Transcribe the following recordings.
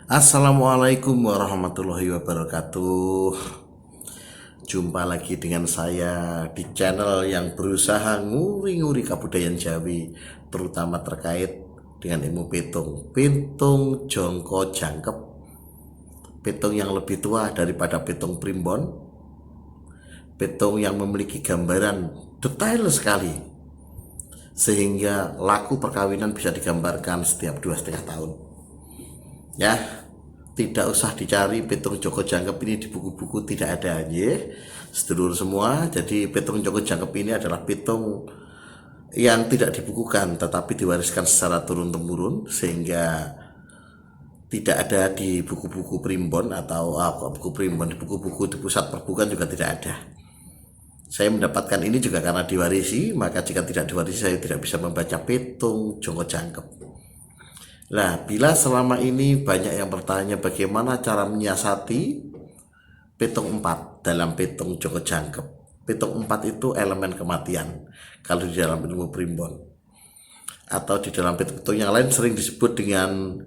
Assalamualaikum warahmatullahi wabarakatuh. Jumpa lagi dengan saya di channel yang berusaha nguri-nguri kabudayaan Jawi, terutama terkait dengan ilmu petung. Petung Jongko Jangkep, petung yang lebih tua daripada petung primbon, petung yang memiliki gambaran detail sekali, sehingga laku perkawinan bisa digambarkan setiap 2,5 tahun. Ya, tidak usah dicari petung Joko Jangkep ini di buku-buku, tidak ada ya, sedulur semua. Jadi petung Joko Jangkep ini adalah petung yang tidak dibukukan tetapi diwariskan secara turun-temurun, sehingga tidak ada di buku-buku primbon atau buku primbon, di buku-buku di pusat perbukuan juga tidak ada. Saya mendapatkan ini juga karena diwarisi, maka jika tidak diwarisi saya tidak bisa membaca petung Joko Jangkep. Nah, bila selama ini banyak yang bertanya bagaimana cara menyiasati petung 4 dalam petung Joko Jangkep. Petung 4 itu elemen kematian kalau di dalam ilmu primbon. Atau di dalam petung yang lain sering disebut dengan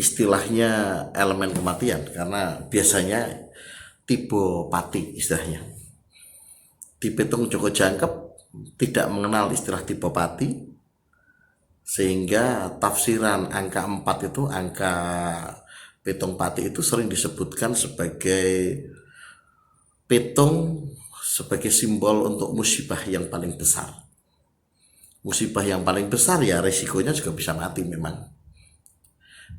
istilahnya elemen kematian, karena biasanya tipe pati istilahnya. Di petung Joko Jangkep tidak mengenal istilah tipe pati, sehingga tafsiran angka 4 itu, angka petung pati itu sering disebutkan sebagai petung, sebagai simbol untuk musibah yang paling besar. Musibah yang paling besar ya resikonya juga bisa mati memang.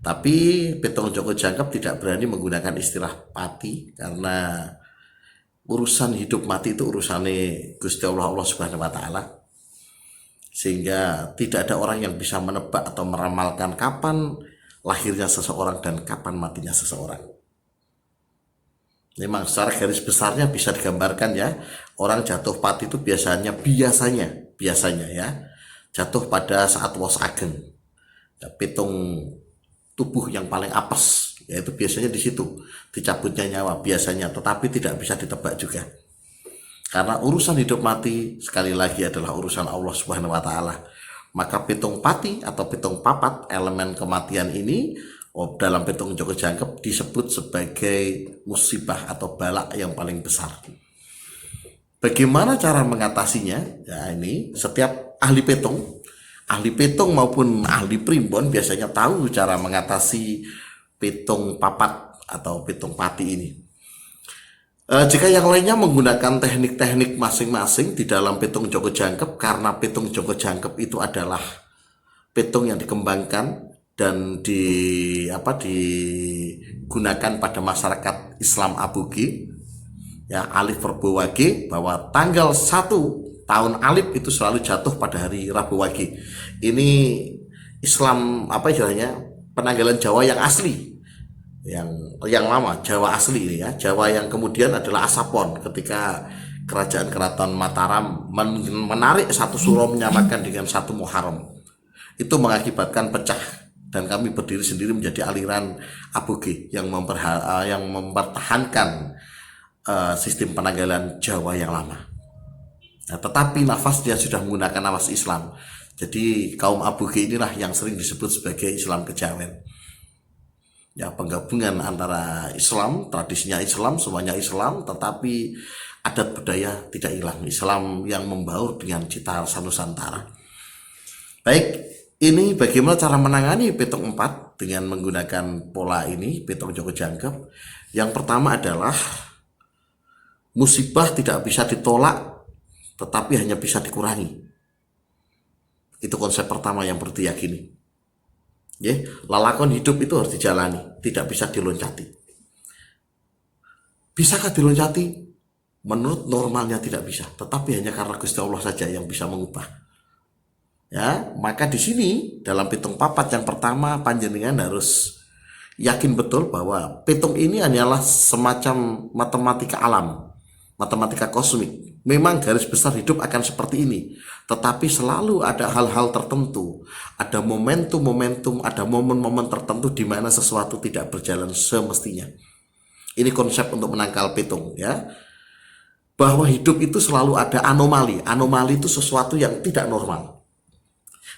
Tapi petung Joko Jangkep tidak berani menggunakan istilah pati, karena urusan hidup mati itu urusannya Gusti Allah Subhanahu wa Ta'ala, sehingga tidak ada orang yang bisa menebak atau meramalkan kapan lahirnya seseorang dan kapan matinya seseorang. Memang secara garis besarnya bisa digambarkan ya, orang jatuh pati itu biasanya ya jatuh pada saat wos ageng, ya, petung tubuh yang paling apes, yaitu biasanya di situ dicabutnya nyawa biasanya, tetapi tidak bisa ditebak juga. Karena urusan hidup mati sekali lagi adalah urusan Allah Subhanahu wa Ta'ala. Maka petung pati atau petung papat, elemen kematian ini dalam petung Joko Jangkep disebut sebagai musibah atau balak yang paling besar. Bagaimana cara mengatasinya? Ya, ini setiap ahli petung maupun ahli primbon biasanya tahu cara mengatasi petung papat atau petung pati ini. Jika yang lainnya menggunakan teknik-teknik masing-masing di dalam petung Joko Jangkep, karena petung Joko Jangkep itu adalah petung yang dikembangkan dan digunakan pada masyarakat Islam Aboge, ya, Alif Verbo Wage, bahwa tanggal 1 tahun Alif itu selalu jatuh pada hari Rabu Wage. Ini Islam penanggalan Jawa yang asli, yang lama, Jawa asli ini ya, Jawa yang kemudian adalah Asapon ketika kerajaan keraton Mataram menarik satu suro menyamakan dengan satu Muharram. Itu mengakibatkan pecah dan kami berdiri sendiri menjadi aliran Aboge yang mempertahankan sistem penanggalan Jawa yang lama. Nah, tetapi nafasnya sudah menggunakan nafas Islam. Jadi kaum Aboge inilah yang sering disebut sebagai Islam Kejawen. Ya, penggabungan antara Islam, tradisinya Islam, semuanya Islam, tetapi adat budaya tidak hilang. Islam yang membaur dengan cita rasa Nusantara. Baik, ini bagaimana cara menangani petung 4 dengan menggunakan pola ini, petung Joko Jangkep. Yang pertama adalah musibah tidak bisa ditolak, tetapi hanya bisa dikurangi. Itu konsep pertama yang perlu diyakini. Ya, lalakon hidup itu harus dijalani, tidak bisa diloncati. Bisakah diloncati? Menurut normalnya tidak bisa, tetapi hanya karena Gusti Allah saja yang bisa mengubah. Ya, maka di sini dalam petung papat yang pertama panjenengan harus yakin betul bahwa petung ini hanyalah semacam matematika alam, matematika kosmik. Memang garis besar hidup akan seperti ini, tetapi selalu ada hal-hal tertentu, ada momentum-momentum, ada momen-momen tertentu di mana sesuatu tidak berjalan semestinya. Ini konsep untuk menangkal petung ya, bahwa hidup itu selalu ada anomali. Anomali itu sesuatu yang tidak normal.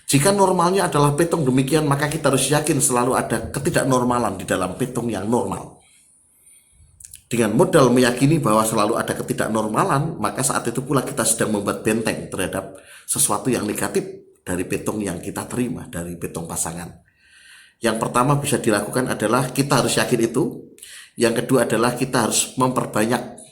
Jika normalnya adalah petung demikian, maka kita harus yakin selalu ada ketidaknormalan di dalam petung yang normal. Dengan modal meyakini bahwa selalu ada ketidaknormalan, maka saat itu pula kita sedang membuat benteng terhadap sesuatu yang negatif dari petung yang kita terima, dari petung pasangan. Yang pertama bisa dilakukan adalah kita harus yakin itu. Yang kedua adalah kita harus memperbanyak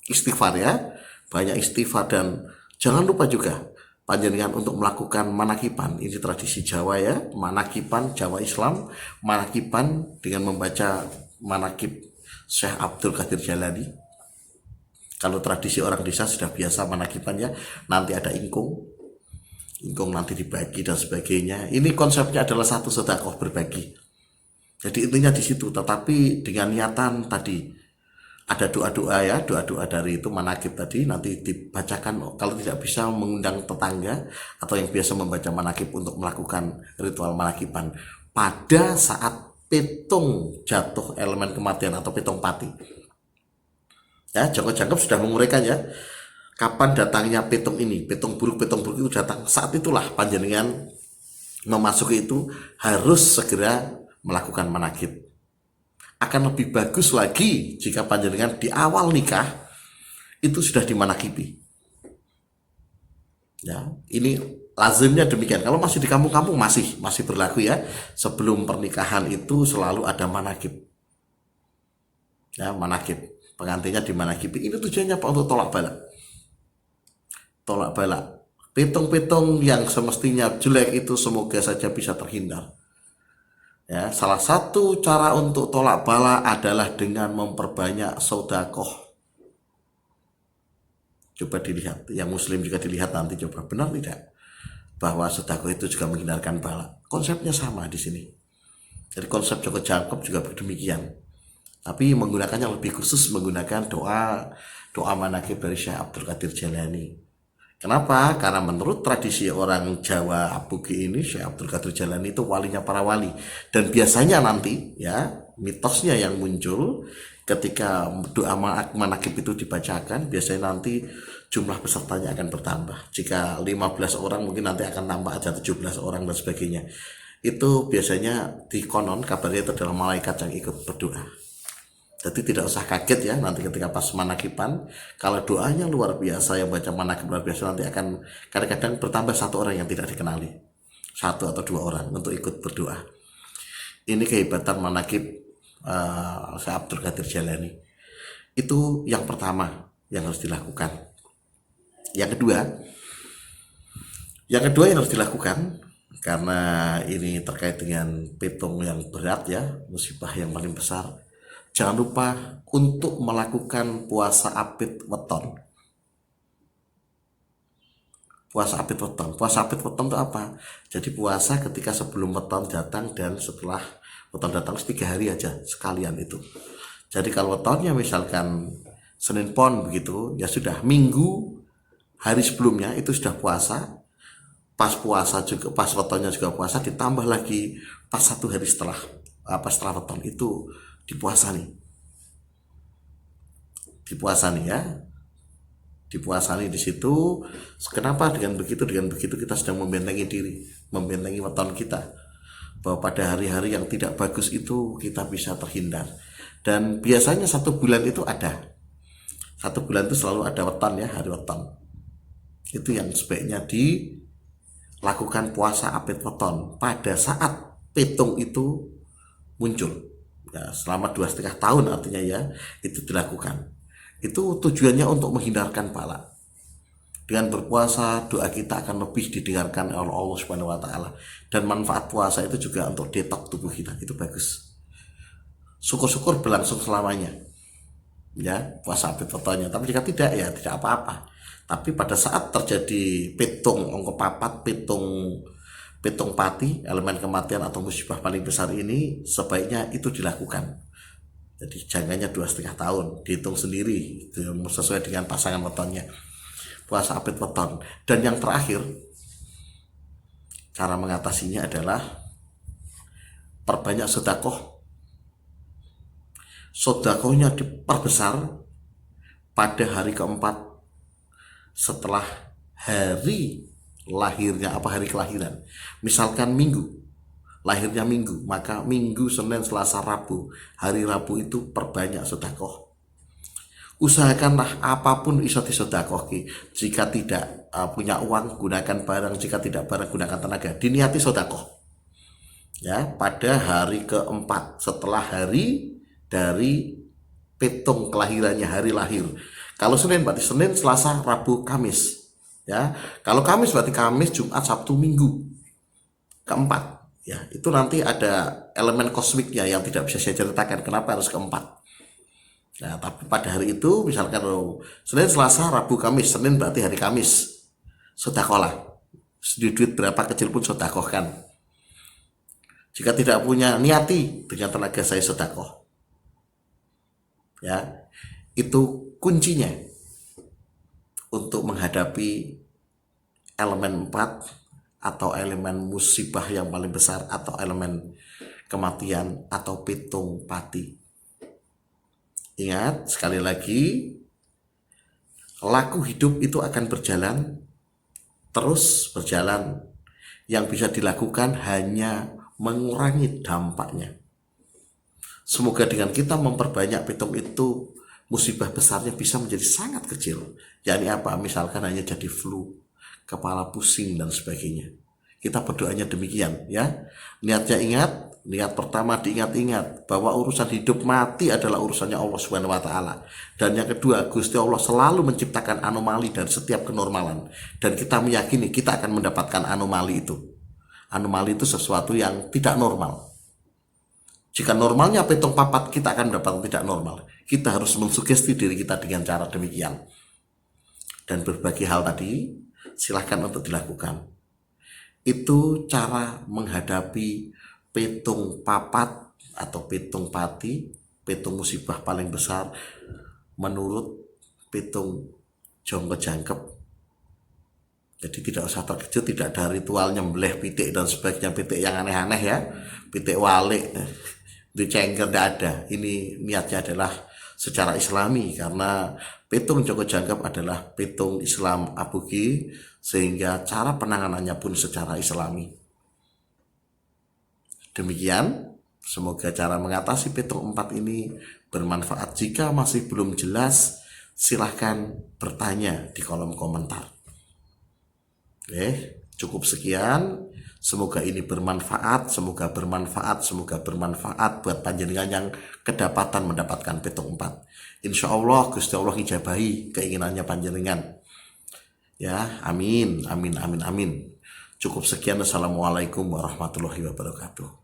istighfar ya. Banyak istighfar, dan jangan lupa juga panjenengan untuk melakukan manakipan. Ini tradisi Jawa ya, manakipan Jawa Islam, manakipan dengan membaca manakib Syekh Abdul Qadir Jalani. Kalau tradisi orang desa sudah biasa manakipannya, nanti ada ingkung nanti dibagi dan sebagainya. Ini konsepnya adalah satu sedekah berbagi. Jadi intinya di situ, tetapi dengan niatan tadi ada doa-doa ya, doa-doa dari itu manakib tadi nanti dibacakan. Kalau tidak bisa mengundang tetangga atau yang biasa membaca manakib untuk melakukan ritual manakiban pada saat petung jatuh elemen kematian atau petung pati. Ya, Joko Jangkep sudah menguraikan ya, kapan datangnya petung ini, petung buruk itu datang. Saat itulah panjenengan memasuki itu harus segera melakukan manakib. Akan lebih bagus lagi jika panjenengan di awal nikah itu sudah dimanakibi. Ya, ini lazimnya demikian. Kalau masih di kampung-kampung masih berlaku ya. Sebelum pernikahan itu selalu ada manakib. Ya, manakib. Pengantinnya dimanakibi. Ini tujuannya apa? Untuk tolak bala. Tolak bala. Petung-petung yang semestinya jelek itu semoga saja bisa terhindar. Ya, salah satu cara untuk tolak bala adalah dengan memperbanyak sedekah. Coba dilihat, yang muslim juga dilihat nanti, coba benar tidak bahwa sedekah itu juga menghindarkan bala. Konsepnya sama di sini. Jadi konsep Joko Jangkep juga demikian. Tapi menggunakannya lebih khusus, menggunakan doa manakib dari Syekh Abdul Qadir Jalani. Kenapa? Karena menurut tradisi orang Jawa Abugi ini, Syekh Abdul Qadir Jalani itu walinya para wali. Dan biasanya nanti ya, mitosnya yang muncul ketika doa manakib itu dibacakan, biasanya nanti jumlah pesertanya akan bertambah. Jika 15 orang mungkin nanti akan tambah aja 17 orang dan sebagainya. Itu biasanya di konon kabarnya itu adalah malaikat yang ikut berdoa. Jadi tidak usah kaget ya nanti ketika pas manakiban, kalau doanya luar biasa, yang baca manakib luar biasa, nanti akan kadang-kadang bertambah satu orang yang tidak dikenali, satu atau dua orang untuk ikut berdoa. Ini kehebatan manakib Syekh Abdul Qadir Jalani. Itu yang pertama yang harus dilakukan. Yang kedua yang harus dilakukan, karena ini terkait dengan petung yang berat ya, musibah yang paling besar. Jangan lupa untuk melakukan puasa apit weton. Puasa apit weton. Puasa apit weton itu apa? Jadi puasa ketika sebelum weton datang dan setelah weton datang 3 hari aja sekalian itu. Jadi kalau wetonnya misalkan Senin Pon begitu, ya sudah Minggu hari sebelumnya itu sudah puasa. Pas puasa juga, pas wetonnya juga puasa, ditambah lagi pas 1 hari setelah weton itu dipuasani ya, dipuasani di situ. Kenapa? Dengan begitu kita sedang membentengi diri, membentengi weton kita, bahwa pada hari-hari yang tidak bagus itu kita bisa terhindar. Dan biasanya 1 bulan itu ada, 1 bulan itu selalu ada weton ya, hari weton. Itu yang sebaiknya dilakukan puasa apit weton pada saat petung itu muncul. Ya, selama 2,5 tahun artinya ya, itu dilakukan. Itu tujuannya untuk menghindarkan bala. Dengan berpuasa, doa kita akan lebih didengarkan oleh Allah Subhanahu wa taala. Dan manfaat puasa itu juga untuk detox tubuh kita, itu bagus. Syukur-syukur berlangsung selamanya. Ya, puasa apit wetonnya. Tapi jika tidak ya tidak apa-apa. Tapi pada saat terjadi petung ongko papat, petung pati, elemen kematian atau musibah paling besar ini, sebaiknya itu dilakukan. Jadi jangannya 2,5 tahun, dihitung sendiri sesuai dengan pasangan wetonnya. Puasa apit weton. Dan yang terakhir, cara mengatasinya adalah perbanyak sedekah. Sedekahnya diperbesar pada hari keempat setelah hari lahirnya hari kelahiran. Misalkan Minggu, lahirnya Minggu, maka Minggu, Senin, Selasa, Rabu, hari Rabu itu perbanyak sedekah. Usahakanlah apapun iso disedekahke. Jika tidak punya uang, gunakan barang. Jika tidak barang, gunakan tenaga. Diniati sedekah. Ya, pada hari keempat setelah hari dari petung kelahirannya, hari lahir. Kalau Senin berarti Senin, Selasa, Rabu, Kamis. Ya, kalau Kamis berarti Kamis, Jumat, Sabtu, Minggu. Keempat. Ya, itu nanti ada elemen kosmiknya yang tidak bisa saya ceritakan kenapa harus keempat. Nah, tapi pada hari itu misalkan Senin, Selasa, Rabu, Kamis. Senin berarti hari Kamis. Sedekahlah. Duit berapa kecil pun sedekahkan. Jika tidak punya, niati dengan tenaga saya sedekah. Ya, itu kuncinya untuk menghadapi elemen 4 atau elemen musibah yang paling besar atau elemen kematian atau pitung pati. Ingat sekali lagi, laku hidup itu akan berjalan, terus berjalan. Yang bisa dilakukan hanya mengurangi dampaknya. Semoga dengan kita memperbanyak pitung itu, musibah besarnya bisa menjadi sangat kecil. Yakni apa? Misalkan hanya jadi flu, kepala pusing dan sebagainya. Kita berdoanya demikian ya. Niatnya ingat, niat pertama diingat-ingat bahwa urusan hidup mati adalah urusannya Allah Subhanahu wa taala. Dan yang kedua, Gusti Allah selalu menciptakan anomali dari setiap kenormalan, dan kita meyakini kita akan mendapatkan anomali itu. Anomali itu sesuatu yang tidak normal. Jika normalnya petung papat, kita akan mendapatkan tidak normal. Kita harus mensugesti diri kita dengan cara demikian. Dan berbagai hal tadi silahkan untuk dilakukan. Itu cara menghadapi petung papat atau petung pati, petung musibah paling besar menurut petung jonggo jangkep. Jadi tidak usah terkejut, tidak ada ritual nyembelih pitik dan sebagainya, pitik yang aneh-aneh ya, pitik walik, dicengker, tidak ada. Ini niatnya adalah secara islami, karena petung jonggo jangkep adalah petung Islam Abugi, sehingga cara penanganannya pun secara islami. Demikian, semoga cara mengatasi petung 4 ini bermanfaat. Jika masih belum jelas, silahkan bertanya di kolom komentar. Cukup sekian. Semoga ini bermanfaat, semoga bermanfaat buat panjenengan yang kedapatan mendapatkan petung 4. Insya Allah Gusti Allah ijabahi keinginannya panjenengan. Ya, amin, amin, amin, amin. Cukup sekian. Assalamualaikum warahmatullahi wabarakatuh.